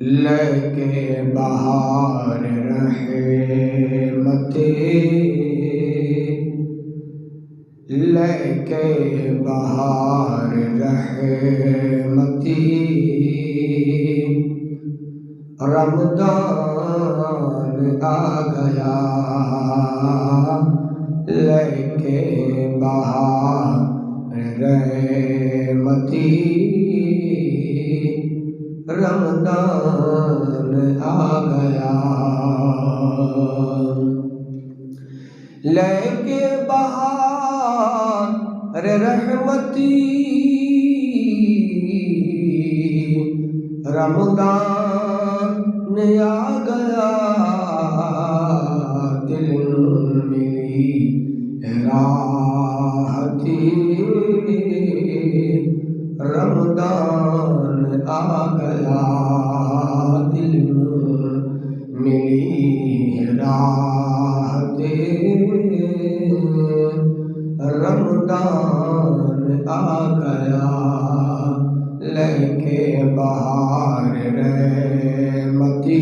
لے کے بہار رحمتی، لے کے بہار رحمتی، رمضان آ گیا لے کے بہار رحمتی، رمضان آ گیا لے کے بہار رحمتی، رمضان آ گیا، دل ملی راحتی، رمضان آ گیا، دل ملی راحتی، رمضان آ گیا لے کے بہار رحمتی،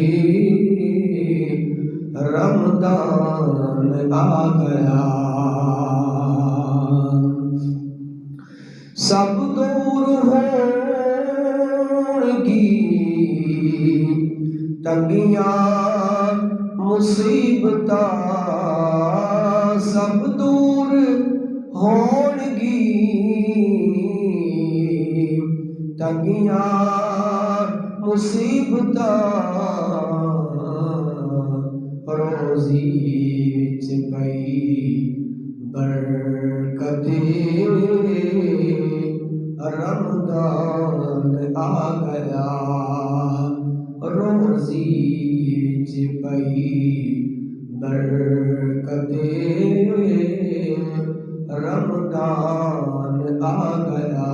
رمضان آ گیا، سب دور ہونگی تنگیاں مصیبتاں، سب دور ہونگی تنگیاں مصیبتاں، روزی وچ پئی برکتی، رمضان آ گیا، روزی وچ پئی برکتی، رمضان آ گیا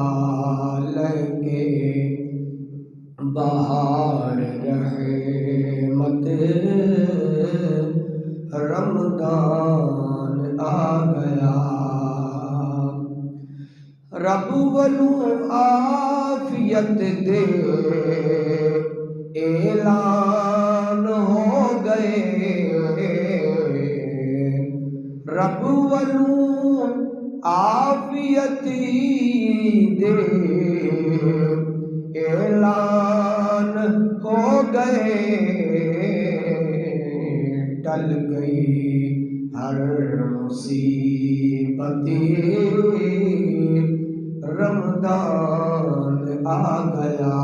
لے کے بہار رحمت، رمضان آ گیا، رب والوں عافیت دے اعلان ہو گئے، رب والوں عافیت دے اعلان ہو گئے، ٹل گئی ہر مصیبت، رمضان آ گیا،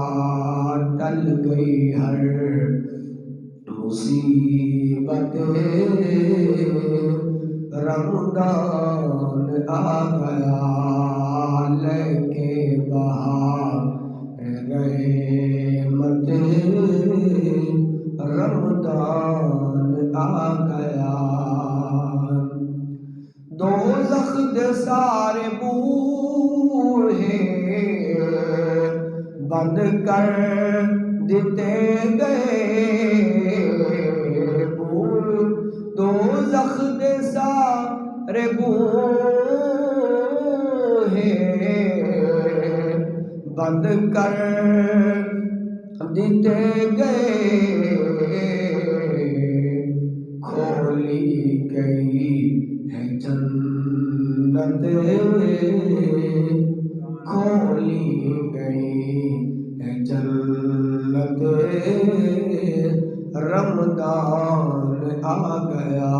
ٹل گئی ہر مصیبت، رمضان آ گیا لے کے بہار رحمت، رمضان آ گیا، دوزخ دے سارے بوہے بند کر دیتے گئے، دوزخ دے سارے بوہے بند کر دیتے گئے، کھولی گئی ہے جنت، کھولی گئی ہے جنت، رمضان آ گیا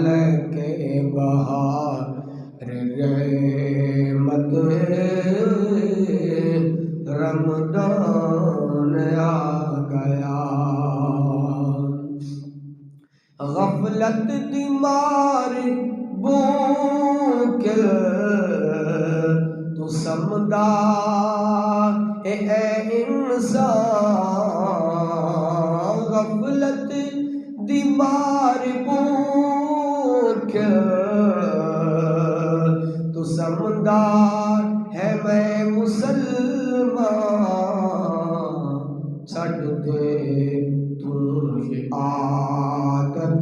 لے کے بہار رحمت، رمضان آ گیا، غفلت دی مار بھوک تو سمدا اے انسان، غفلت دی مار بھوک تو سمدا ہے میں مسلمان، چھڈ دے تو یہ عادت،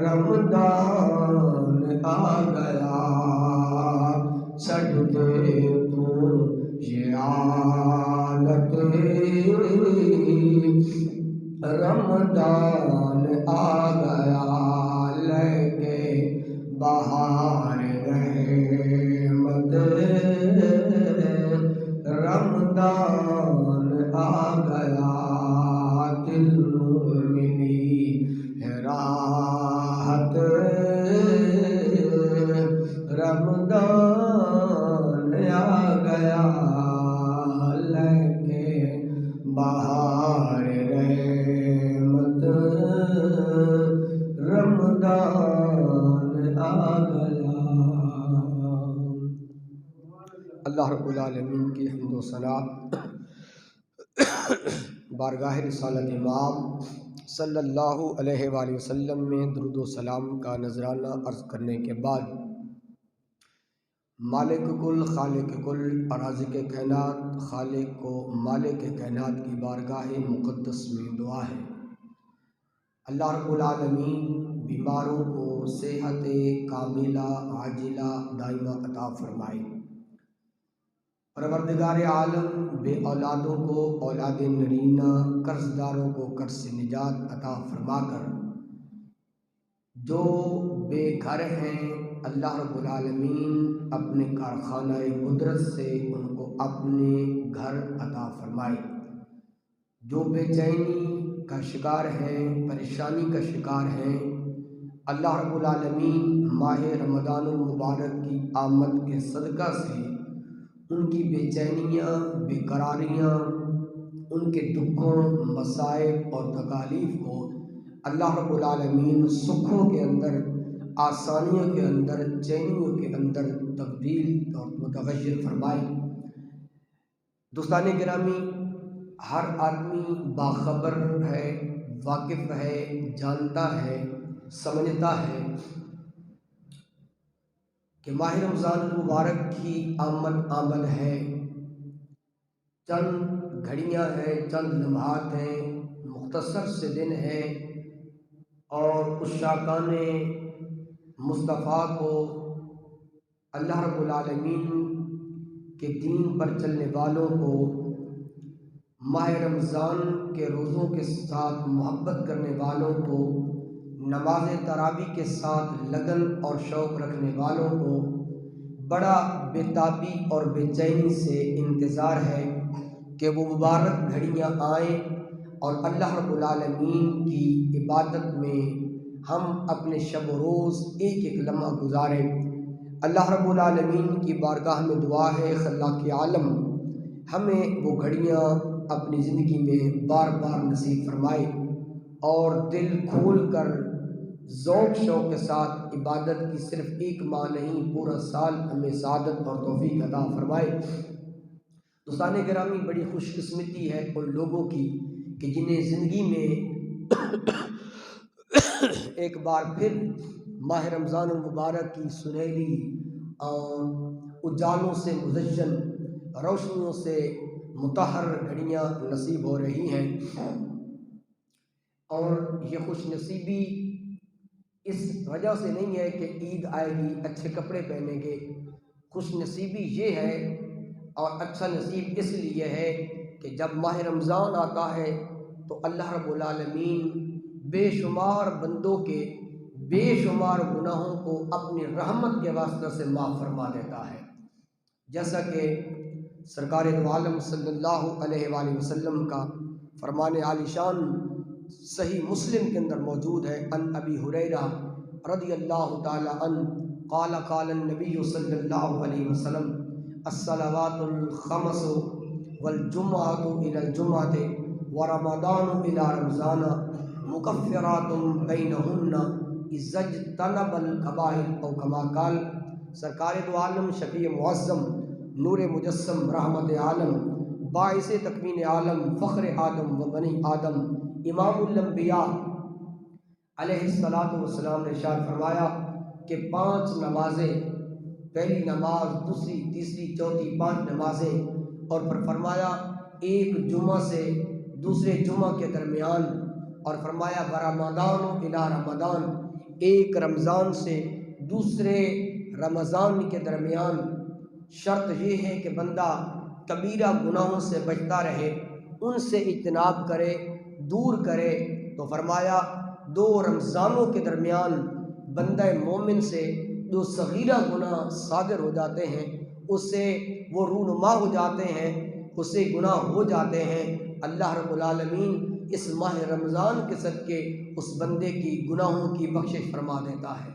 رمضان آ گیا، چھڈ دے تو یہ عادت، رمضان آ گیا لے بہار رحمت، رمضان آ گیا دل نوں ملی ہے راحت، رمضان آ گیا لے کے بہار رحمت، رمضان آ گیا۔ اللہ رب العالمین کی حمد و ثنا بارگاہ رسالت امام صلی اللہ علیہ وآلہ وسلم میں درود و سلام کا نذرانہ عرض کرنے کے بعد، مالک کل خالق کل رازق کائنات خالق و مالک کائنات کی بارگاہ مقدس میں دعا ہے، اللہ رب العالمین بیماروں کو صحت کاملہ عاجلہ دائمہ عطا فرمائے، پروردگار عالم بے اولادوں کو اولاد نرینہ، قرض داروں کو قرض سے نجات عطا فرما کر، جو بے گھر ہیں اللہ رب العالمین اپنے کارخانہ قدرت سے ان کو اپنے گھر عطا فرمائے، جو بے چینی کا شکار ہیں، پریشانی کا شکار ہیں، اللہ رب العالمین ماہ رمضان المبارک کی آمد کے صدقہ سے ان کی بے چینیاں، بے قراریاں، ان کے دکھوں، مصائب اور تکالیف کو اللہ رب العالمین سکھوں کے اندر، آسانیوں کے اندر، چینیوں کے اندر تبدیل اور متغیر فرمائے۔ دوستان گرامی، ہر آدمی باخبر ہے، واقف ہے، جانتا ہے، سمجھتا ہے کہ ماہ رمضان المبارک کی آمد ہے، چند گھڑیاں ہیں، چند لمحات ہیں، مختصر سے دن ہے، اور عشاقان مصطفیٰ کو، اللہ رب العالمین کے دین پر چلنے والوں کو، ماہ رمضان کے روزوں کے ساتھ محبت کرنے والوں کو، نماز تراویح کے ساتھ لگن اور شوق رکھنے والوں کو بڑا بے تابی اور بے چینی سے انتظار ہے کہ وہ مبارک گھڑیاں آئیں اور اللہ رب العالمین کی عبادت میں ہم اپنے شب و روز ایک ایک لمحہ گزاریں۔ اللہ رب العالمین کی بارگاہ میں دعا ہے، خلاق عالم ہمیں وہ گھڑیاں اپنی زندگی میں بار بار نصیب فرمائے اور دل کھول کر ذوق شوق کے ساتھ عبادت کی صرف ایک ماہ نہیں، پورا سال ہمیں سعادت اور توفیق عطا فرمائے۔ دوستان گرامی، بڑی خوش قسمتی ہے ان لوگوں کی کہ جنہیں زندگی میں ایک بار پھر ماہ رمضان المبارک کی سنہری اور اجالوں سے مزین، روشنیوں سے مطہر گھڑیاں نصیب ہو رہی ہیں، اور یہ خوش نصیبی اس وجہ سے نہیں ہے کہ عید آئے گی اچھے کپڑے پہنیں گے، خوش نصیبی یہ ہے اور اچھا نصیب اس لیے ہے کہ جب ماہ رمضان آتا ہے تو اللہ رب العالمین بے شمار بندوں کے بے شمار گناہوں کو اپنی رحمت کے واسطہ سے معاف فرما دیتا ہے، جیسا کہ سرکار دو عالم صلی اللہ علیہ وآلہ وسلم کا فرمان عالی شان صحیح مسلم کے اندر موجود ہے، ان ابی ہریرہ رضی اللہ تعالی عنہ قال قال النبی صلی اللہ علیہ وسلم الصلوات الخمس والجمعۃ الی الجمعۃ ورمضان الی رمضان مکفرات بینہن اذا اجتنب الکبائر او کما قال۔ سرکار دو عالم، شفیع معظم، نور مجسم، رحمت عالم، باعث تکوین عالم، فخر آدم و بنی آدم، امام الانبیاء علیہ السلام نے ارشاد فرمایا کہ 5 نمازیں، پہلی نماز، دوسری، تیسری، چوتھی، 5 نمازیں، اور پھر فرمایا ایک جمعہ سے دوسرے جمعہ کے درمیان، اور فرمایا برمضان الی رمضان، ایک رمضان سے دوسرے رمضان کے درمیان۔ شرط یہ ہے کہ بندہ کبیرہ گناہوں سے بچتا رہے، ان سے اجتناب کرے، دور کرے، تو فرمایا 2 رمضانوں کے درمیان بندہ مومن سے جو صغیرہ گناہ صادر ہو جاتے ہیں اس سے وہ رونما ہو جاتے ہیں، اس سے گناہ ہو جاتے ہیں، اللہ رب العالمین اس ماہ رمضان کے صدقے اس بندے کی گناہوں کی بخشش فرما دیتا ہے۔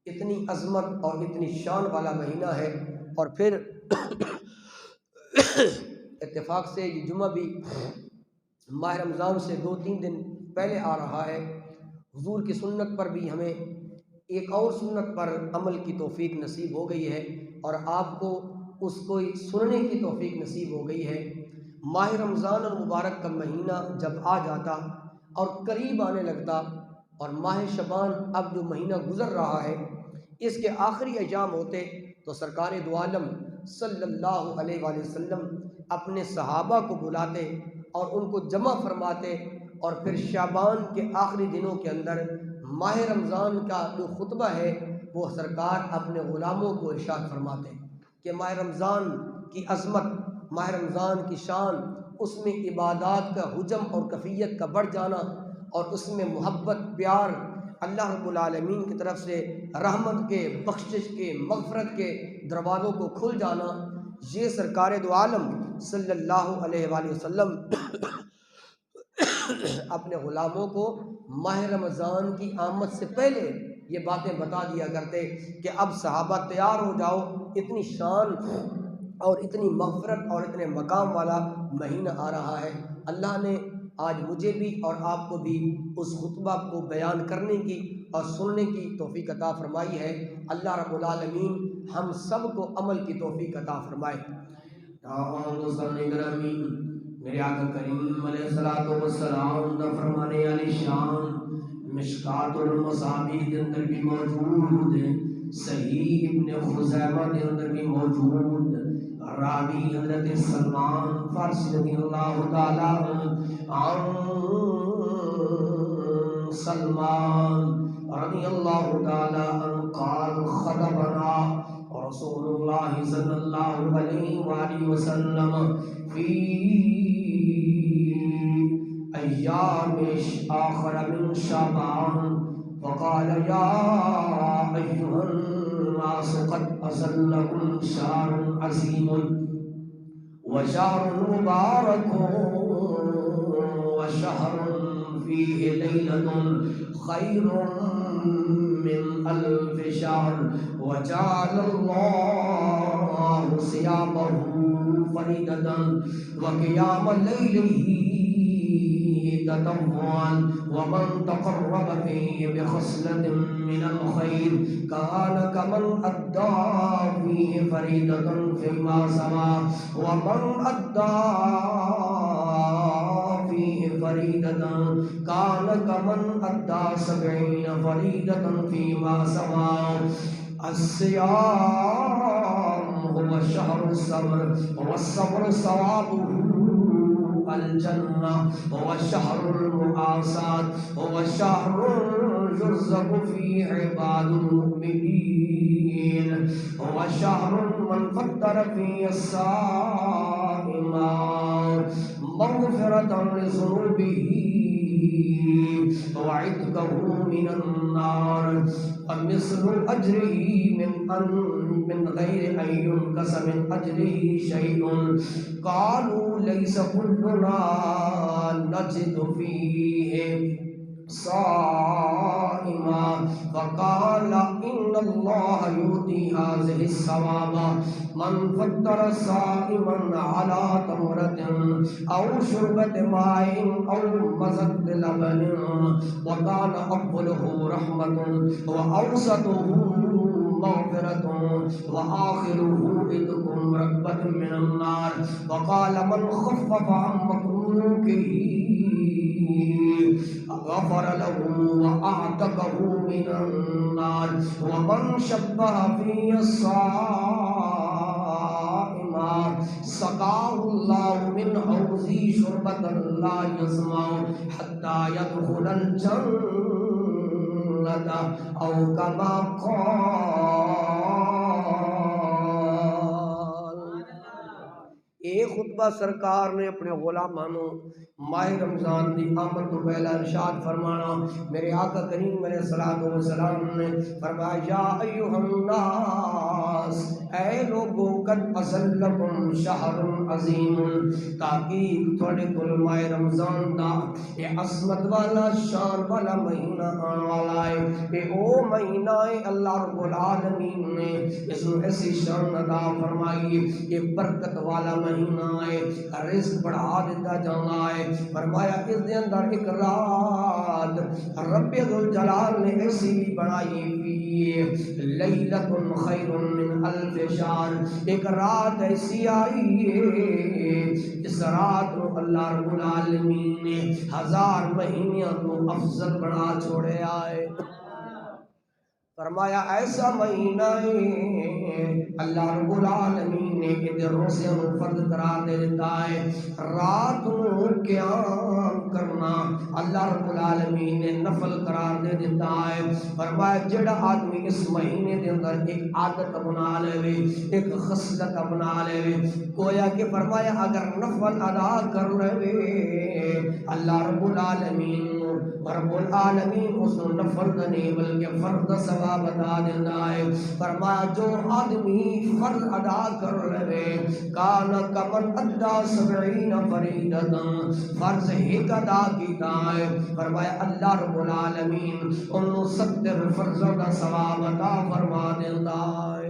اتنی عظمت اور اتنی شان والا مہینہ ہے۔ اور پھر اتفاق سے یہ جمعہ بھی ماہ رمضان سے 2-3 دن پہلے آ رہا ہے۔ حضور کی سنت پر بھی ہمیں ایک اور سنت پر عمل کی توفیق نصیب ہو گئی ہے، اور آپ کو اس کو سننے کی توفیق نصیب ہو گئی ہے۔ ماہ رمضان المبارک کا مہینہ جب آ جاتا اور قریب آنے لگتا، اور ماہ شعبان اب جو مہینہ گزر رہا ہے اس کے آخری ایام ہوتے، تو سرکار دو عالم صلی اللہ علیہ وآلہ وسلم اپنے صحابہ کو بلاتے اور ان کو جمع فرماتے، اور پھر شعبان کے آخری دنوں کے اندر ماہ رمضان کا جو خطبہ ہے وہ سرکار اپنے غلاموں کو ارشاد فرماتے کہ ماہ رمضان کی عظمت، ماہ رمضان کی شان، اس میں عبادات کا حجم اور کیفیت کا بڑھ جانا، اور اس میں محبت، پیار، اللہ رب العالمین کی طرف سے رحمت کے، بخشش کے، مغفرت کے دروازوں کو کھل جانا، یہ سرکار دو عالم صلی اللہ علیہ وآلہ وسلم اپنے غلاموں کو ماہ رمضان کی آمد سے پہلے یہ باتیں بتا دیا کرتے کہ اب صحابہ تیار ہو جاؤ، اتنی شان اور اتنی مغفرت اور اتنے مقام والا مہینہ آ رہا ہے۔ اللہ نے آج مجھے بھی اور آپ کو بھی اس خطبہ کو بیان کرنے کی اور سننے کی توفیق عطا فرمائی ہے۔ اللہ رب العالمین ہم سب کو عمل کی توفیق عطا فرمائے۔ میرے آقا کریم علیہ السلام کا فرمانے علی شان مشکات المصابیح کے اندر بھی موجود ہے، صحیح ابن خزیمہ کے اندر بھی موجود، راوی حضرت سلمان فارسی رضی اللہ تعالیٰ عن سلمان رضی اللہ تعالیٰ عنہ قال خطبنا رسول اللہ صلی اللہ علیہ وآلہ وسلم فی ایام آخر من شعبان فقال یا ایہا الناس قد أزلكم شهر عظيم وشهر مبارك وشهر فيه ليلة خير من 1000 شهر وجعل الله صيامه فريضة وقيام ليله تطوعا ومن تقرب فيه بخصلة من الخير كان كمن أدى فيه فريضة فيما سما ومن أدى فيه فريضة كان كمن أدى 70 فريضة فيما سما الصيام هو شهر الصبر والصبر ثوابه الجنة هو شهر المعاصات هو شهر يرزق فيه عباد المؤمنين هو شهر من فطر فيه الصائم مغفرة لذنوبه وعتقه من النار فمثل أجره من غير أن ينقص من أجره شيء قالوا ليس كلنا نجد فيه صائما فقال إن الله يؤتي هذه الثواب من فطر صائما على تمرة أو شربة ماء أو مزق لبن وكان أفضله رحمة وأوسطه مغفرة وآخره عتق رغبة من النار وقال من خفف عن مكروهه غفر له وأعتقه من النار ومن شبه في الصائم سقاه الله من حوضه شربة لا يظمأ حتى يدخل الجنة أو كما قال۔ یہ خطبہ سرکار نے اپنے غلاماں ماہ رمضان دی آمد تو پہلا ارشاد فرمانا، میرے آقا کریم علیہ الصلوۃ والسلام نے فرمایا یا ایھا الناس، اے لوگو قد اصلکم شہر عظیم، تاکہ تھوڑے کل ماہ رمضان دا یہ عظمت والا شان والا مہینہ آن والا ہے۔ یہ او مہینہ ہے اللہ رب العالمین نے اس میں ایسی شان عطا فرمائی، یہ برکت والا مہینہ ہے، رزق بڑھا دیتا جانا ہے۔ فرمایا اس دے اندر ایک رات رب ذوالجلال نے ایسی بھی بنائی فی لیلۃ خیر من الف شہر، ایک رات ایسی آئی ہے اس رات کو اللہ رب العالمین نے 1000 مہینوں کو افضل بنا چھوڑیا ہے۔ فرمایا ایسا مہینہ ہے اللہ رب العالمین نے کہ روزے کو فرض قرار دے دیتا ہے، رات کو قیام کرنا اللہ رب العالمین نے نفل قرار دے دیتا ہے۔ فرمایا جڑا آدمی اس مہینے کے اندر ایک عادت بنا لے، ایک خصلت بنا لے، گویا کہ فرمایا اگر نفل ادا کر لے اللہ رب العالمین اس کو نفل نہیں بلکہ فرض ثواب ادا دینا ہے۔ فرمایا جو آدمی فرض ادا کر لے کان کمن ادا 70 فریضۃ، فرض ایک ادا کیتا ہے، فرمایا اللہ رب العالمین انہوں 70 فرضوں کا ثواب عطا فرما دیتا ہے۔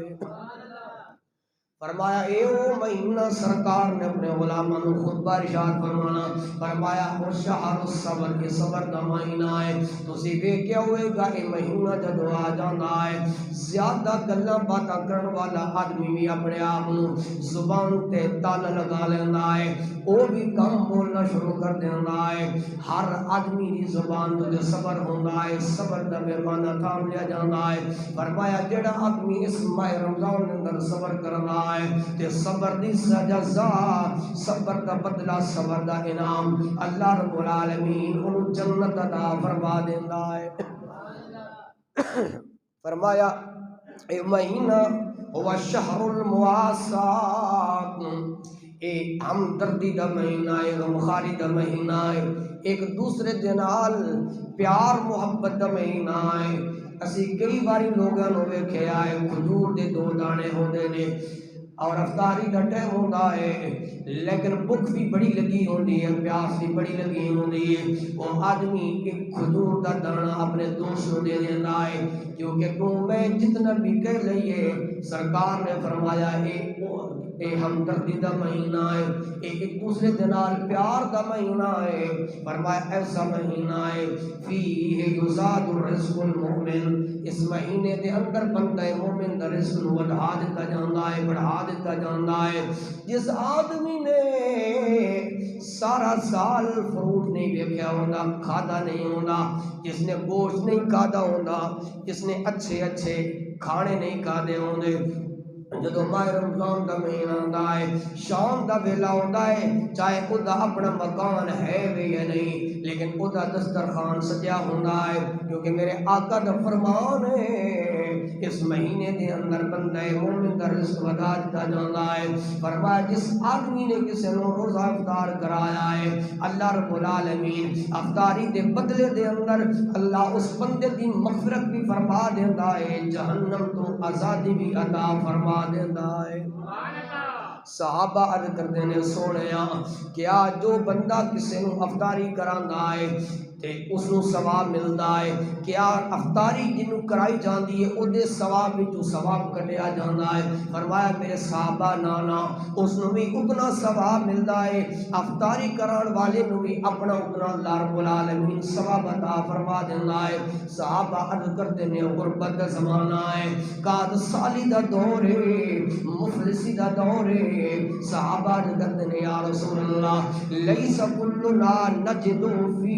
فرمایا اے او مہینہ سرکار نے اپنے غلاموں کو خطبہ ارشاد فرمانا، فرمایا وہ شہر الصبر، یہ صبر کا مہینہ ہے۔ تسی ویکھیا ہوئے گا یہ مہینہ جدو آ جانا ہے زیادہ گلاں باتاں کرن والا آدمی بھی اپنے آپ زبان تے تال لگا لینا ہے، وہ بھی کم بولنا شروع کر دینا ہے۔ ہر آدمی دی زبان تے صبر ہوندا ہے، صبر دا پیمانہ تھام لیا جانا ہے۔ فرمایا جڑا آدمی اس ماہ رمضان کے اندر صبر کرنا تے صبر دی سزا، صبر دا بدلہ، صبر دا انعام اللہ رب العالمین انہوں جنت عطا فرما دیندا ہے۔ فرمایا اے مہینہ ہوا شہر المواسات، اے ہمدردی دا مہینہ ہے، غمخاری دا مہینہ ہے، ایک دوسرے دے نال پیار محبت دا مہینہ ہے۔ اسی کئی باری لوگاں نو ویکھیا ہے کھجور دے 2 دانے ہوندے نے اور افطاری کا ٹائم ہوتا ہے لیکن بھوک بھی بڑی لگی ہوتی ہے، پیاس بھی بڑی لگی ہوتی ہے، وہ آدمی ایک کھجور کا دانا اپنے دوست کو دے دیتا ہے، کیونکہ تم میں جتنا بھی کہہ لئیے سرکار نے فرمایا اے ہمدردی دا مہینہ ہے، ایک دوسرے کے نال پیار دا مہینہ ہے۔ فرمایا ایسا مہینہ ہے فیہ یزاد الرزق المؤمن، اس مہینے دے اندر بندہ مومن دا رزق نو بڑھا دیتا جاندا ہے، بڑھا دیتا جاندا ہے۔ جس آدمی نے سارا سال فروٹ نہیں ویکھیا ہوندا، کھادا نہیں ہوندا، جس نے گوشت نہیں کھادا ہوندا، جس نے اچھے اچھے کھانے نہیں کھادے ہوندے، جدو ماہ رمضان دا مہینہ آندا ہے شام دا ویلا ہوندا ہے، چاہے او دا اپنا مکان ہے بھی یا نہیں لیکن او دا دسترخوان سجا ہوندا ہے، کیونکہ میرے آقا دا فرمان ہے اس مہینے دے اندر بندہ مومن دا رزق ودا دیتا جاندا ہے۔ فرمایا جس آدمی نے کسی نو روزہ افطار کرایا ہے اللہ رب العالمین افطاری دے بدلے دے اندر اللہ اس بندے دی مغفرت بھی فرما دیندا ہے، جہنم تو آزادی بھی عطا فرما دیندا ہے۔ صحابہ عرض کردے نے سونیا کیا جو بندہ کسی نو افطاری کراندا ہے تے اس نو ثواب ملدا ہے، کیا افطاری جنوں کرائی جاندی ہے او دے ثواب وچوں ثواب کٹیا جاندا ہے؟ فرمایا میرے صحابہ نانا اس نو بھی اتنا ثواب ملدا ہے، افطاری کران والے نو بھی اپنا اتنا اللہ رب العالمین ثواب عطا فرما دیندا ہے۔ صحابہ عرض کرتے نے غربت دا زمانہ ہے، قحط سالی دا دور ہے، مفلسی دا دور ہے، صحابہ عرض کرتے نے یا رسول اللہ لیس کلنا نجدو فی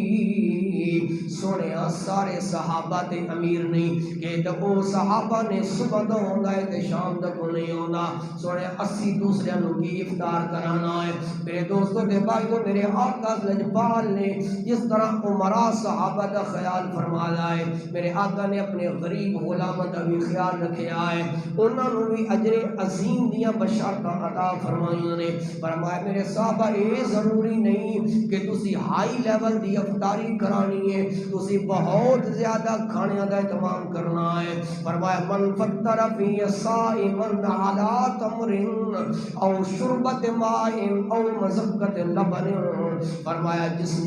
سونے سارے صحابہ تے امیر نہیں کہ او صحابہ نے صبح دا ہوندا ہے تے شام دا کو نہیں ہوندا سونے 80 دوسرے نو کی افطار کرانا ہے میرے دوستوں تے بھائیو میرے آقا لجپال نے جس طرح عمرا صحابہ دا خیال فرمایا ہے میرے آقا نے اپنے غریب غلاماں دا بھی خیال رکھیا ہے انہاں نو بھی اجر عظیم دیاں بشارتاں عطا فرمائیاں نے فرمایا میرے صحابہ یہ ضروری نہیں کہ تسی ہائی لیول دی افطاری کرانی ہے تسی بہت زیادہ کھانے دا اہتمام کرنا ہے فرمایا من فطر فی صائمن علی تمر او شربت ماء او مزقت لبن فرمایا جس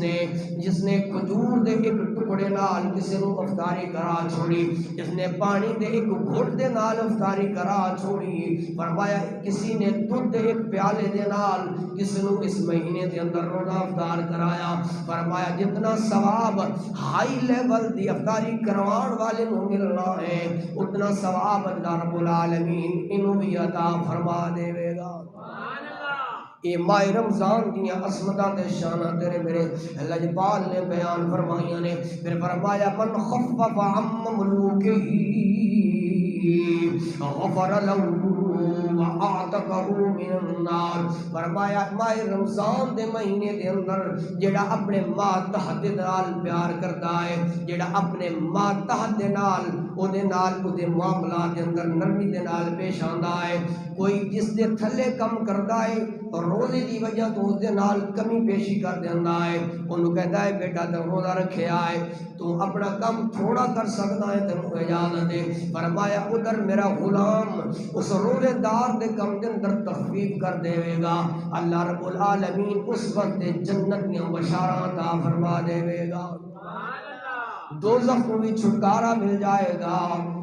نے کھجور دے ایک ٹکڑے نال کسی نو افطاری کرا چھوڑی جس نے پانی دے ایک گھٹ دے نال افطاری کرا چھوڑی فرمایا کسی نے دودھ دے ایک پیالے دے نال کسی نو اس مہینے دے اندر روزہ افطار کرایا فرمایا جتنا ثواب ہائی لیول دی افطاری کروان والے نو ملنا ہے اتنا ثواب اللہ رب العالمین انہوں بھی عطا فرما دے گا یہ ماہ رمضان دیاں عظمتاں تے شاناں تیرے میرے لجپال نے بیان فرمائیاں نے پھر فرمایا من خفف عن مملوکہ غفر له وَأَعْتَقَهُ مِنَ النَّارِ فرمایا ماہ رمضان دے مہینے دے اندر جیڑا اپنے ماتحت نال پیار کرتا ہے جیڑا اپنے ماتحت نال او دے معاملات دے اندر نرمی دے نال پیش آندا ہے کوئی جس دے تھلے کم کردا ہے روزے دی وجہ تو اس دے نال کمی پیشی کر دیندا ہے انہوں کہتا ہے بیٹا تو روزہ رکھیا ہے تو اپنا کم تھوڑا کر سکتا ہے تینوں اجازت ہے فرمایا ادھر میرا غلام اس روزے دار دے کم دے اندر تخفیف کر دے گا اللہ رب العالمین اس وقت جنت دیاں بشاراں عطا فرما دے گا دوزخ کو بھی چھٹکارا مل جائے گا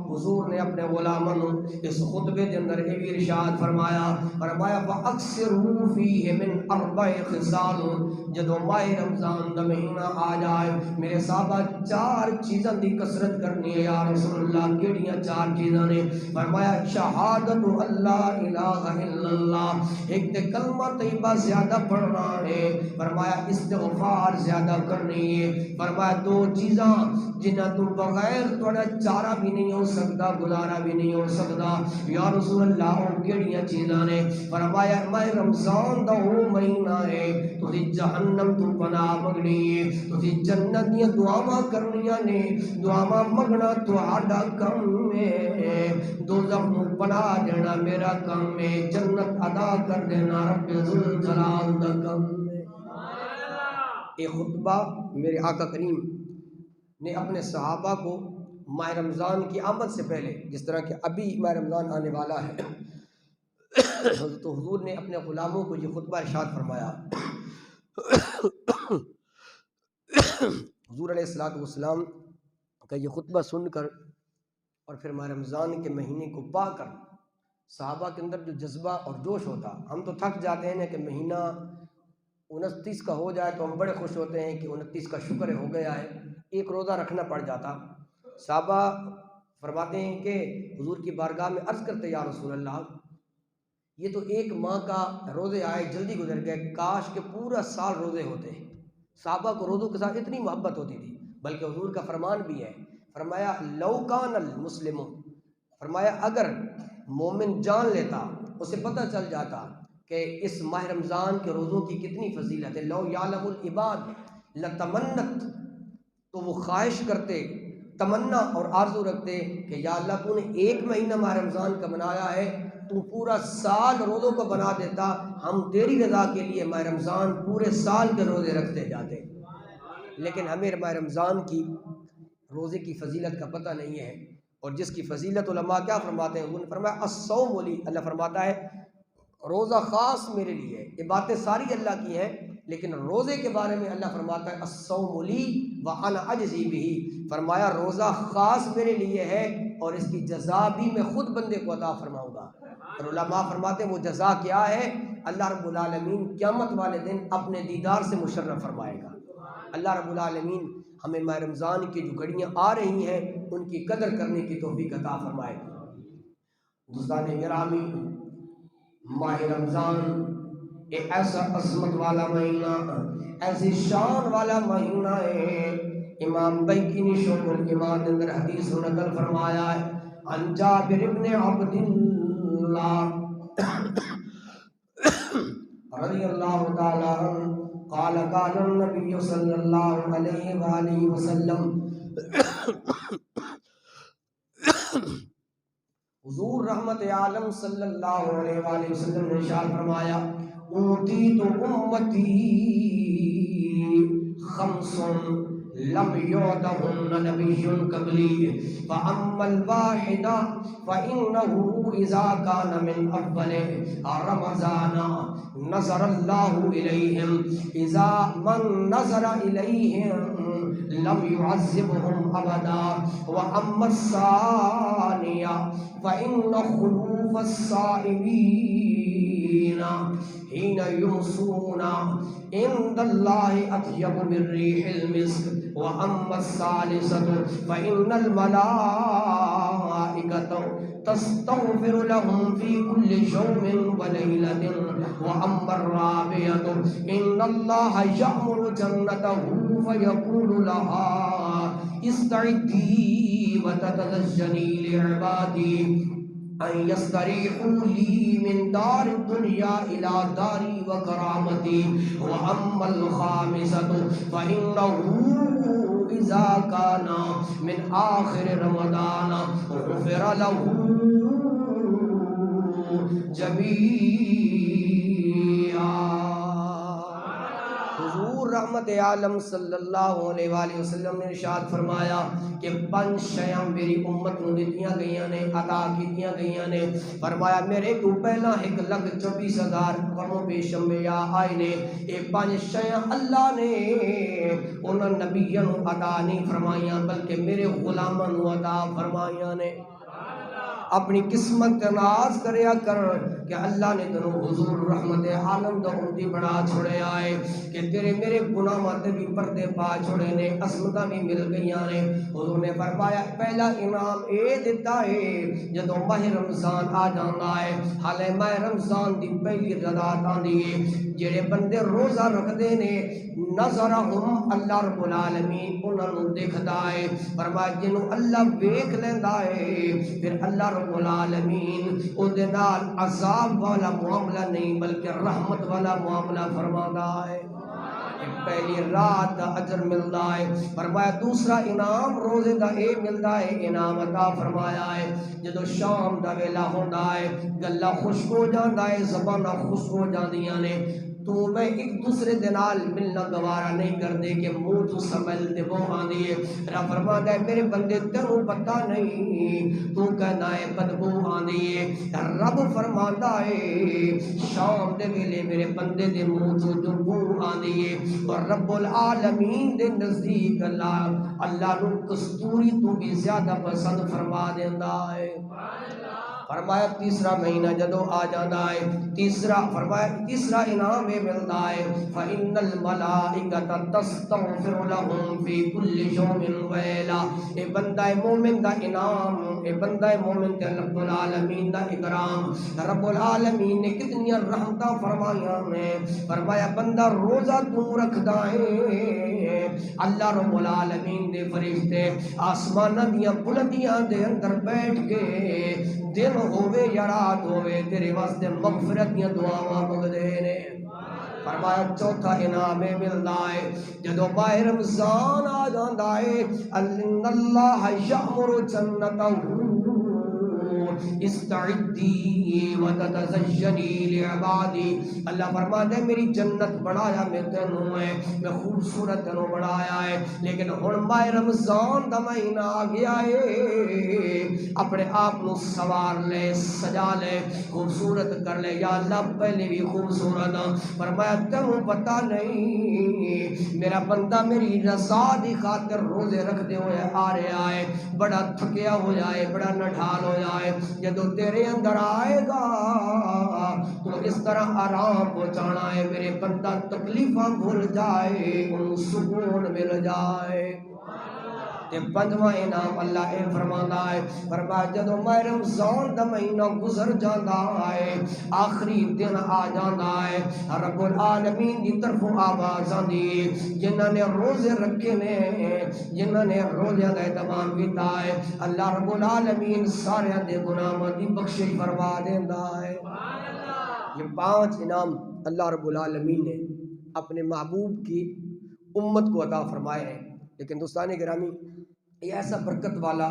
حضور نے اپنے غلاموں اس خطبے کے اندر یہ بھی ارشاد فرمایا فَأَكْثِرُوا فِيهِ مِنْ 4 خِصَالٍ جدو ماہ رمضان دا مہینہ آ جائے میرے صحابہ 4 چیزاں دی کثرت کرنی ہے یا رسول اللہ کیڑیاں 4 چیزاں نے فرمایا شہادت اللہ الہ الا اللہ ایک تے کلمہ طیبہ زیادہ پڑھنا ہے فرمایا استغفار زیادہ کرنی ہے فرمایا 2 چیزاں جنہ تو بغیر تھوڑا چارہ بھی نہیں ہو سکتا گزارا بھی نہیں ہو سکتا یا رسول اللہ کیڑیاں چیزاں نے فرمایا ماہ رمضان دا وہ مہینہ ہے تو جہنم تو پناہ منگنی ہے تو جنت دیاں دعاواں کرنیاں نے دعاواں منگنا تہاڈا کم ہے دوزخ نو پناہ دینا میرا کم ہے جنت ادا کر دینا رب ذوالجلال دا کم ہے یہ خطبہ میرے آقا کریم نے اپنے صحابہ کو ماہ رمضان کی آمد سے پہلے جس طرح کہ ابھی ماہ رمضان آنے والا ہے تو حضور نے اپنے غلاموں کو یہ خطبہ ارشاد فرمایا حضور علیہ السلام کا یہ خطبہ سن کر اور پھر ماہ رمضان کے مہینے کو پا کر صحابہ کے اندر جو جذبہ اور جوش ہوتا ہم تو تھک جاتے ہیں کہ مہینہ 29 کا ہو جائے تو ہم بڑے خوش ہوتے ہیں کہ 29 کا شکر ہو گیا ہے ایک روزہ رکھنا پڑ جاتا صحابہ فرماتے ہیں کہ حضور کی بارگاہ میں عرض کرتے یا رسول اللہ یہ تو 1 ماہ کا روزے آئے جلدی گزر گئے کاش کہ پورا سال روزے ہوتے ہیں صحابہ کو روزوں کے ساتھ اتنی محبت ہوتی تھی بلکہ حضور کا فرمان بھی ہے فرمایا لو کان المسلم فرمایا اگر مومن جان لیتا اسے پتہ چل جاتا کہ اس ماہ رمضان کے روزوں کی کتنی فضیلت ہے لو یعلم العباد لتمنت تو وہ خواہش کرتے تمنا اور آرزو رکھتے کہ یا اللہ تو نے 1 مہینہ ماہ رمضان کا بنایا ہے تو پورا سال روزوں کو بنا دیتا ہم تیری رضا کے لیے ماہ رمضان پورے سال کے روزے رکھتے جاتے لیکن ہمیں ماہ رمضان کی روزے کی فضیلت کا پتہ نہیں ہے اور جس کی فضیلت علماء کیا فرماتے ہیں انہوں نے فرمایا الصوم لی اللہ فرماتا ہے روزہ خاص میرے لیے ہے یہ باتیں ساری اللہ کی ہیں لیکن روزے کے بارے میں اللہ فرماتا ہے الصوم لی وانا اجزی بہ فرمایا روزہ خاص میرے لیے ہے اور اس کی جزا بھی میں خود بندے کو عطا فرماؤں گا اور علماء فرماتے ہیں وہ جزا کیا ہے اللہ رب العالمین قیامت والے دن اپنے دیدار سے مشرف فرمائے گا اللہ رب العالمین ہمیں ماہ رمضان کی جو گھڑیاں آ رہی ہیں ان کی قدر کرنے کی توفیق عطا فرمائے دوستان گرامی ماہ رمضان یہ ایسا عظمت والا مہینہ، ایسی شان والا مہینہ ہے۔ امام بیکی نے شعب الایمان اندر حدیث نقل فرمایا ہے، عن جابر بن عبداللہ رضی اللہ تعالی عنہ قال قال النبی صلی اللہ علیہ وآلہ وسلم، حضور رحمت عالم صلی اللہ علیہ وآلہ وسلم نے ارشاد فرمایا، اوتیت امتی خمس لم یعطہن نبی قبلی فاما الواحد فإنه اذا كان من اول رمضان نظر اللہ الیہم اذا من نظر الیہم لم يعذبهم ابدا واما الثانیہ فإن خلوف الصائمین حين يمسون عند الله أطيب من ريح المسك وأما الثالثة فإن الملائكة تستغفر لهم في كل يوم وليلة وأما الرابعة إن الله يأمر جنته فيقول لها استعدي وتتزيني لعبادي أن يستريحوا لي من دار الدنيا إلى داري وكرامتي وأما الخامسة فإنه إذا كان من آخر رمضان غفر له جميعا۔ حضور رحمت عالم صلی اللہ علیہ وآلہ وسلم نے ارشاد فرمایا کہ 5 شیاں میری امت نوں دتیاں گئیاں نے، عطا کیتیاں گئیاں نے۔ فرمایا میرے تو پہلا 1,24,000 قوم پیش انبیاء آئے نے، یہ 5 شیاں اللہ نے انہاں نبیاں نوں عطا نہیں فرمائیاں بلکہ میرے غلاماں نوں عطا فرمائیاں نے۔ اپنی قسمت ناز کریا کر کہ اللہ نے تنوں حضور رحمت عالم دا امتی بڑا چھوڑے آئے کہ تیرے میرے گناہاں تے بھی پردے پا چھوڑے نے، عصمتاں بھی مل گئیاں نے۔ حضور نے فرمایا پہلا انعام اے دیتا ہے جدوں ماہ رمضان آ جاندا ہے، حالے ماہ رمضان دی پہلی رات آندی ہے، جڑے بندے روزہ رکھدے نے نظرہم اللہ رب العالمین انہاں نوں دیکھدا ہے۔ فرمایا جنوں اللہ ویکھ لیندا ہے پھر اللہ رب العالمین او دے نال عذاب والا معاملہ نہیں بلکہ رحمت والا معاملہ فرماتا ہے۔ پہلی رات دا اجر ملدا ہے۔ فرمایا دوسرا انعام روزے دا اے ملدا ہے، انعام عطا فرمایا ہے جدوں شام دا ویلا ہوندا ہے گلا خشک ہو جاندا ہے، زباناں خشک ہو جاندیاں نے، تو میں ایک دوسرے دے نال ملنا گوارا نہیں کردے کہ منہ تو سمیل تے وہ آندی ہے۔ رب فرماتا ہے میرے بندے تینوں پتہ نہیں تو کہنا ہے بدبو آندی ہے۔ رب فرماتا ہے شام دے ویلے میرے بندے دے منہ تو جو بو آندی ہے اور رب العالمین دے نزدیک اللہ نو کستوری تو بھی زیادہ پسند فرما دیندا ہے۔ فرمایا تیسرا مہینہ جدو آ جانا ہے، فرمایا تیسرا انعام یہ ملتا ہے فَإِنَّ الْمَلَائِكَةَ تَسْتَغْفِرُ لَهُمْ فِي كُلِّ يَوْمٍ وَلَيْلَةٍ۔ اے بندہ مومن دا انعام، اے بندہ مومن تے رب العالمین دا اکرام۔ رب العالمین نے کتنی رحمتاں فرمائیاں نے۔ فرمایا بندہ روزہ تو رکھدا ہے، اللہ رب العالمین دے فرشتے آسماناں دیاں بلندیاں دے اندر بیٹھ کے دن ہووے یا رات ہووے تیرے واسطے مغفرت دیاں دعاواں منگدے نے۔ فرمایا چوتھا انعام ملدا ہے جدوں ماہ رمضان آ جاندا ہے، ان اللہ یأمر جنتہ استعدی وتتزینی لعبادی۔ اللہ فرماتا ہے میری جنت بڑھایا میں تینوں ہے، میں خوبصورت تینوں بڑھایا ہے، لیکن ہن ماہ رمضان دا مہینہ آ گیا ہے، اپنے آپ نو سوار لے، سجا لے، خوبصورت کر لے۔ یا اللہ پہلے بھی خوبصورت ہاں، فرمایا تینوں پتہ نہیں میرا بندہ میری رضا دی خاطر روزے رکھتے ہوئے آ رہا ہے، بڑا تھکیا ہو جائے، بڑا نڈھال ہو جائے، جدو تیرے اندر آئے گا تو اس طرح آرام پہنچانا ہے میرے بندہ تکلیفاں بھول جائے، ان سکون مل جائے۔ تے پنجواں انعام اللہ اے فرماندا ہے فرمایا جدوں ماہ رمضان دا مہینہ گزر جاندا ہے آخری دن آ جاندا ہے رب العالمین دی طرفوں آواز آندی جنہاں نے روزے رکھے نے جنہاں نے روزے دا اہتمام کیتا ہے اللہ رب العالمین سارے دے گناہاں دی بخشش فرما دیندا ہے۔ یہ 5 انعام اللہ رب العالمین نے اپنے محبوب کی امت کو عطا فرمائے ہیں۔ لیکن دوستان گرامی یہ ایسا برکت والا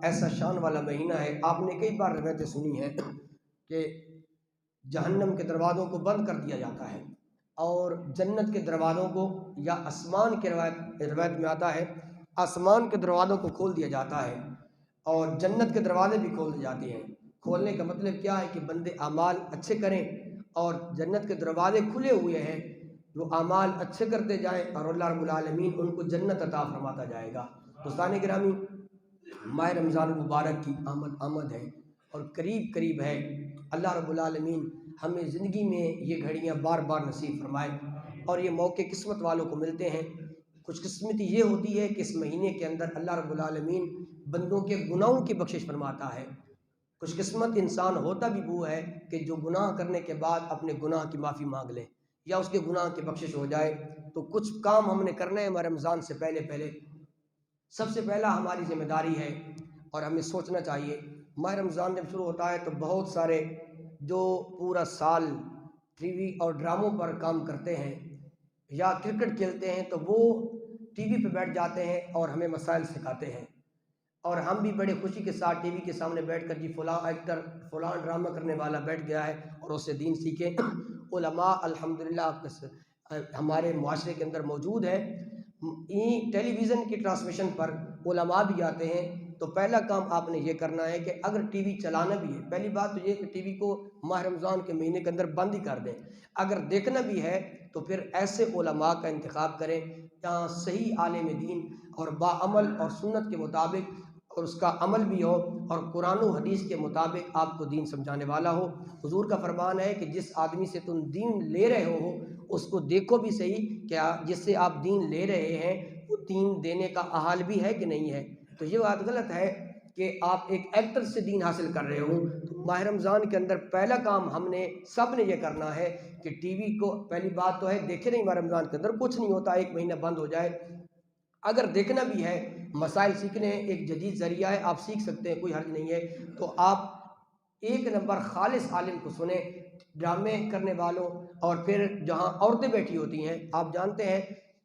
ایسا شان والا مہینہ ہے، آپ نے کئی بار روایتیں سنی ہیں کہ جہنم کے دروازوں کو بند کر دیا جاتا ہے اور جنت کے دروازوں کو، یا آسمان کے روایت میں آتا ہے آسمان کے دروازوں کو کھول دیا جاتا ہے اور جنت کے دروازے بھی کھول دیے جاتے ہیں۔ کھولنے کا مطلب کیا ہے کہ بندے اعمال اچھے کریں اور جنت کے دروازے کھلے ہوئے ہیں، وہ اعمال اچھے کرتے جائیں اور اللہ رب العالمین ان کو جنت عطا فرماتا جائے گا۔ دوستان گرامی ماہ رمضان المبارک کی آمد ہے اور قریب ہے۔ اللہ رب العالمین ہمیں زندگی میں یہ گھڑیاں بار بار نصیب فرمائے اور یہ موقع قسمت والوں کو ملتے ہیں۔ خوش قسمتی یہ ہوتی ہے کہ اس مہینے کے اندر اللہ رب العالمین بندوں کے گناہوں کی بخشش فرماتا ہے۔ خوش قسمت انسان ہوتا بھی وہ ہے کہ جو گناہ کرنے کے بعد اپنے گناہ کی معافی مانگ لے یا اس کے گناہ کی بخشش ہو جائے۔ تو کچھ کام ہم نے کرنے ہیں رمضان سے پہلے سب سے پہلا ہماری ذمہ داری ہے اور ہمیں سوچنا چاہیے ماہ رمضان جب شروع ہوتا ہے تو بہت سارے جو پورا سال ٹی وی اور ڈراموں پر کام کرتے ہیں یا کرکٹ کھیلتے ہیں تو وہ ٹی وی پہ بیٹھ جاتے ہیں اور ہمیں مسائل سکھاتے ہیں اور ہم بھی بڑے خوشی کے ساتھ ٹی وی کے سامنے بیٹھ کر جی فلاں ایکٹر فلاں ڈرامہ کرنے والا بیٹھ گیا ہے اور اس سے دین سیکھیں۔ علماء الحمدللہ ہمارے معاشرے کے اندر موجود ہے، ٹیلی ویژن کی ٹرانسمیشن پر علماء بھی آتے ہیں۔ تو پہلا کام آپ نے یہ کرنا ہے کہ اگر ٹی وی چلانا بھی ہے، پہلی بات تو یہ کہ ٹی وی کو ماہ رمضان کے مہینے کے اندر بند ہی کر دیں۔ اگر دیکھنا بھی ہے تو پھر ایسے علماء کا انتخاب کریں جہاں صحیح عالم دین اور باعمل اور سنت کے مطابق اور اس کا عمل بھی ہو اور قرآن و حدیث کے مطابق آپ کو دین سمجھانے والا ہو۔ حضور کا فرمان ہے کہ جس آدمی سے تم دین لے رہے ہو اس کو دیکھو بھی صحیح کہ جس سے آپ دین لے رہے ہیں وہ دین دینے کا اہل بھی ہے کہ نہیں ہے۔ تو یہ بات غلط ہے کہ آپ ایک ایکٹر سے دین حاصل کر رہے ہوں۔ تو ماہ رمضان کے اندر پہلا کام ہم نے سب نے یہ کرنا ہے کہ ٹی وی کو پہلی بات تو ہے دیکھے نہیں، ماہ رمضان کے اندر کچھ نہیں ہوتا، ایک مہینہ بند ہو جائے۔ اگر دیکھنا بھی ہے مسائل سیکھنے ہیں، ایک جدید ذریعہ ہے، آپ سیکھ سکتے ہیں، کوئی حرج نہیں ہے۔ تو آپ ایک نمبر خالص عالم کو سنیں، ڈرامے کرنے والوں اور پھر جہاں عورتیں بیٹھی ہوتی ہیں، آپ جانتے ہیں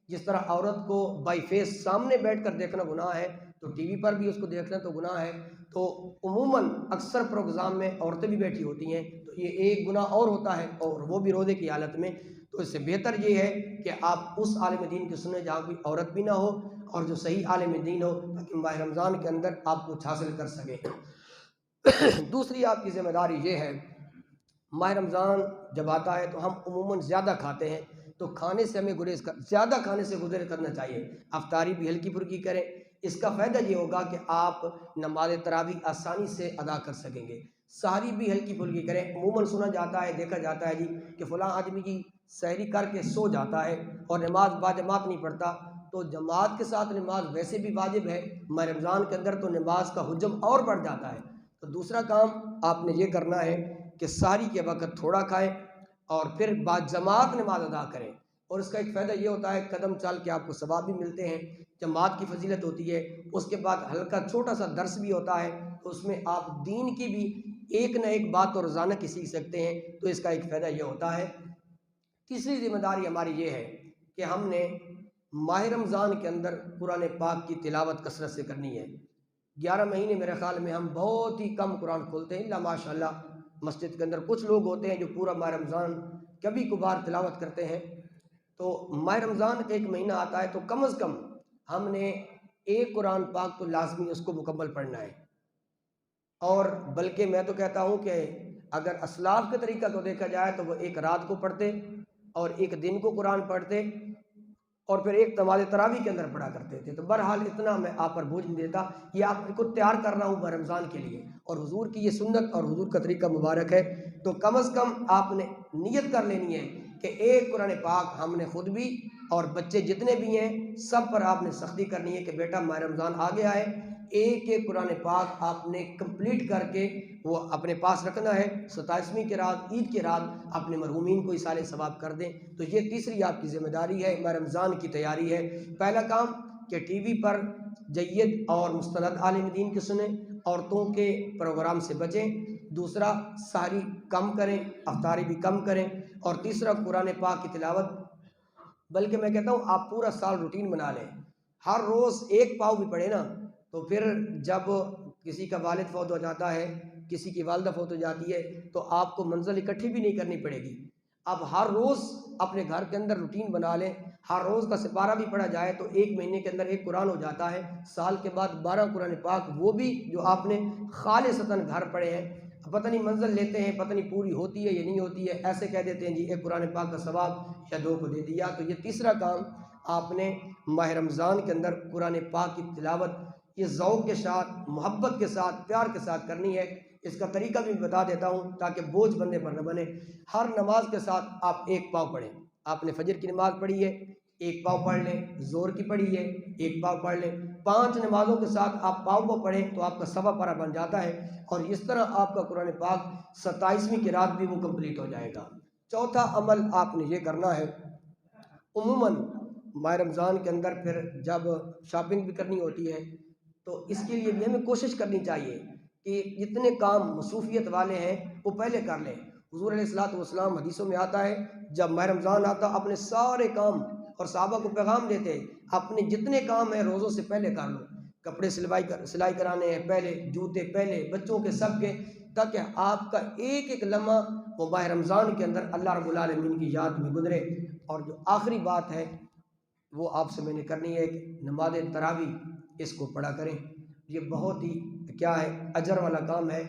جس طرح عورت کو بائی فیس سامنے بیٹھ کر دیکھنا گناہ ہے تو ٹی وی پر بھی اس کو دیکھنا تو گناہ ہے۔ تو عموماً اکثر پروگرام میں عورتیں بھی بیٹھی ہوتی ہیں تو یہ ایک گناہ اور ہوتا ہے اور وہ بھی روزے کی حالت میں۔ تو اس سے بہتر یہ ہے کہ آپ اس عالم دین کی سنیں جہاں کوئی عورت بھی نہ ہو اور جو صحیح عالم دین ہو تاکہ ماہ رمضان کے اندر آپ کچھ حاصل کر سکیں۔ دوسری آپ کی ذمہ داری یہ ہے ماہ رمضان جب آتا ہے تو ہم عموماً زیادہ کھاتے ہیں، تو کھانے سے ہمیں زیادہ کھانے سے گریز کرنا چاہیے۔ افطاری بھی ہلکی پھلکی کریں، اس کا فائدہ یہ ہوگا کہ آپ نماز تراویح آسانی سے ادا کر سکیں گے۔ سحری بھی ہلکی پھلکی کریں۔ عموماً سنا جاتا ہے، دیکھا جاتا ہے جی کہ فلاں آدمی کی سحری کر کے سو جاتا ہے اور نماز باجماعت نہیں پڑھتا۔ تو جماعت کے ساتھ نماز ویسے بھی واجب ہے، ماہ رمضان کے اندر تو نماز کا حجم اور بڑھ جاتا ہے۔ تو دوسرا کام آپ نے یہ کرنا ہے کہ سحری کے وقت تھوڑا کھائیں اور پھر باجماعت نماز ادا کریں، اور اس کا ایک فائدہ یہ ہوتا ہے قدم چل کے آپ کو ثواب بھی ملتے ہیں، جماعت کی فضیلت ہوتی ہے۔ اس کے بعد ہلکا چھوٹا سا درس بھی ہوتا ہے، تو اس میں آپ دین کی بھی ایک نہ ایک بات تو روزانہ کی سیکھ سکتے ہیں، تو اس کا ایک فائدہ یہ ہوتا ہے۔ تیسری ذمہ داری ہماری یہ ہے کہ ہم نے ماہ رمضان کے اندر قرآن پاک کی تلاوت کثرت سے کرنی ہے۔ 11 مہینے میرے خیال میں ہم بہت ہی کم قرآن کھولتے ہیں، اللہ ماشاء اللہ مسجد کے اندر کچھ لوگ ہوتے ہیں جو پورا ماہ رمضان کبھی کبھار تلاوت کرتے ہیں۔ تو ماہ رمضان ایک مہینہ آتا ہے تو کم از کم ہم نے ایک قرآن پاک تو لازمی اس کو مکمل پڑھنا ہے، اور بلکہ میں تو کہتا ہوں کہ اگر اسلاف کے طریقہ کو دیکھا جائے تو وہ ایک رات کو پڑھتے اور ایک دن کو قرآن پڑھتے اور پھر ایک نماز تراویح کے اندر پڑھا کرتے تھے۔ تو بہرحال اتنا میں آپ پر بوجھ نہیں دیتا، یہ آپ کو تیار کر رہا ہوں ماہ رمضان کے لیے، اور حضور کی یہ سنت اور حضور کا طریقہ مبارک ہے۔ تو کم از کم آپ نے نیت کر لینی ہے کہ ایک قرآن پاک ہم نے خود بھی اور بچے جتنے بھی ہیں سب پر آپ نے سختی کرنی ہے کہ بیٹا ماہ رمضان آ گیا ہے، ایک ایک قرآن پاک آپ نے کمپلیٹ کر کے وہ اپنے پاس رکھنا ہے، 27ویں کی رات عید کی رات اپنے مرحومین کو ایصال ثواب کر دیں۔ تو یہ تیسری آپ کی ذمہ داری ہے، ماہ رمضان کی تیاری ہے۔ پہلا کام کہ ٹی وی پر جید اور مستند عالم دین کی سنیں، عورتوں کے پروگرام سے بچیں۔ دوسرا سحری کم کریں، افطاری بھی کم کریں، اور تیسرا قرآن پاک کی تلاوت، بلکہ میں کہتا ہوں آپ پورا سال روٹین بنا لیں، ہر روز ایک پاؤ بھی پڑھے نا، تو پھر جب کسی کا والد فوت ہو جاتا ہے، کسی کی والدہ فوت ہو جاتی ہے، تو آپ کو منزل اکٹھی بھی نہیں کرنی پڑے گی۔ اب ہر روز اپنے گھر کے اندر روٹین بنا لیں، ہر روز کا سپارہ بھی پڑھا جائے تو ایک مہینے کے اندر ایک قرآن ہو جاتا ہے، سال کے بعد 12 قرآن پاک، وہ بھی جو آپ نے خالصتاً گھر پڑھے ہیں۔ پتہ نہیں منزل لیتے ہیں، پتہ نہیں پوری ہوتی ہے یا نہیں ہوتی ہے، ایسے کہہ دیتے ہیں جی ایک قرآن پاک کا ثواب یا 2 کو دے دیا۔ تو یہ تیسرا کام آپ نے ماہ رمضان کے اندر قرآن پاک کی تلاوت یہ ذوق کے ساتھ، محبت کے ساتھ، پیار کے ساتھ کرنی ہے۔ اس کا طریقہ بھی بتا دیتا ہوں تاکہ بوجھ بندے پر نہ بنے۔ ہر نماز کے ساتھ آپ ایک پاؤ پڑھیں۔ آپ نے فجر کی نماز پڑھی ہے، ایک پاؤ پڑھ لیں، زور کی پڑھی ہے، ایک پاؤ پڑھ لیں۔ 5 نمازوں کے ساتھ آپ پاؤ پڑھیں تو آپ کا سوا پارہ بن جاتا ہے، اور اس طرح آپ کا قرآن پاک 27ویں کی رات بھی وہ کمپلیٹ ہو جائے گا۔ چوتھا عمل آپ نے یہ کرنا ہے، عموماً ماہ رمضان کے اندر پھر جب شاپنگ بھی کرنی ہوتی ہے تو اس کے لیے بھی ہمیں کوشش کرنی چاہیے کہ جتنے کام مصروفیت والے ہیں وہ پہلے کر لیں۔ حضور علیہ الصلوۃ والسلام حدیثوں میں آتا ہے جب ماہ رمضان آتا اپنے سارے کام، اور صحابہ کو پیغام دیتے اپنے جتنے کام ہیں روزوں سے پہلے کر لو، کپڑے سلائی کرانے ہیں پہلے، جوتے پہلے، بچوں کے سب کے، تاکہ آپ کا ایک ایک لمحہ وہ ماہ رمضان کے اندر اللہ رب العالمین کی یاد میں گزرے۔ اور جو آخری بات ہے وہ آپ سے میں نے کرنی ہے کہ نماز تراویح اس کو پڑھا کریں۔ یہ بہت ہی کیا ہے اجر والا کام ہے۔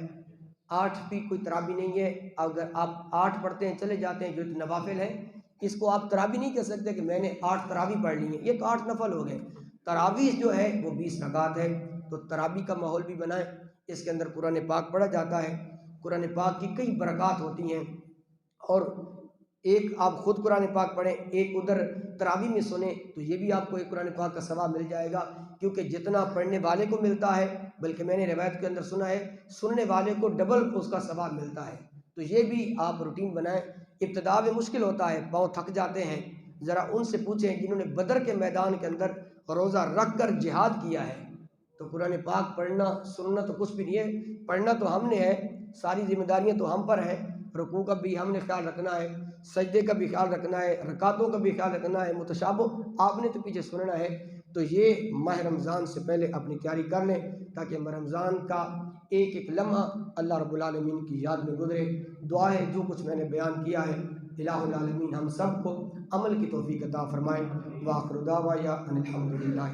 8 بھی کوئی تراویح نہیں ہے، اگر آپ 8 پڑھتے ہیں چلے جاتے ہیں جو نوافل ہیں، اس کو آپ تراویح نہیں کہہ سکتے کہ میں نے 8 تراویح پڑھ لی ہیں، یہ 8 نفل ہو گئے۔ تراویح جو ہے وہ 20 رکعات ہے، تو تراویح کا ماحول بھی بنائیں، اس کے اندر قرآن پاک پڑھا جاتا ہے، قرآن پاک کی کئی برکات ہوتی ہیں، اور ایک آپ خود قرآن پاک پڑھیں، ایک ادھر تراویح میں سنیں تو یہ بھی آپ کو ایک قرآن پاک کا ثواب مل جائے گا، کیونکہ جتنا پڑھنے والے کو ملتا ہے، بلکہ میں نے روایت کے اندر سنا ہے سننے والے کو ڈبل اس کا ثواب ملتا ہے۔ تو یہ بھی آپ روٹین بنائیں۔ ابتدا میں مشکل ہوتا ہے، پاؤں تھک جاتے ہیں، ذرا ان سے پوچھیں جنہوں نے بدر کے میدان کے اندر روزہ رکھ کر جہاد کیا ہے، تو قرآن پاک پڑھنا سننا تو کچھ بھی نہیں ہے، پڑھنا تو ہم نے ہے، ساری ذمہ داریاں تو ہم پر ہیں، رکوع کا بھی ہم نے خیال رکھنا ہے، سجدے کا بھی خیال رکھنا ہے، رکعتوں کا بھی خیال رکھنا ہے، متشابہ آپ نے تو پیچھے سننا ہے۔ تو یہ ماہ رمضان سے پہلے اپنی تیاری کر لیں تاکہ ماہ رمضان کا ایک ایک لمحہ اللہ رب العالمین کی یاد میں گزرے۔ دعا ہے جو کچھ میں نے بیان کیا ہے الہ العالمین ہم سب کو عمل کی توفیق عطا فرمائے۔ وآخر دعوانا ان الحمد للہ۔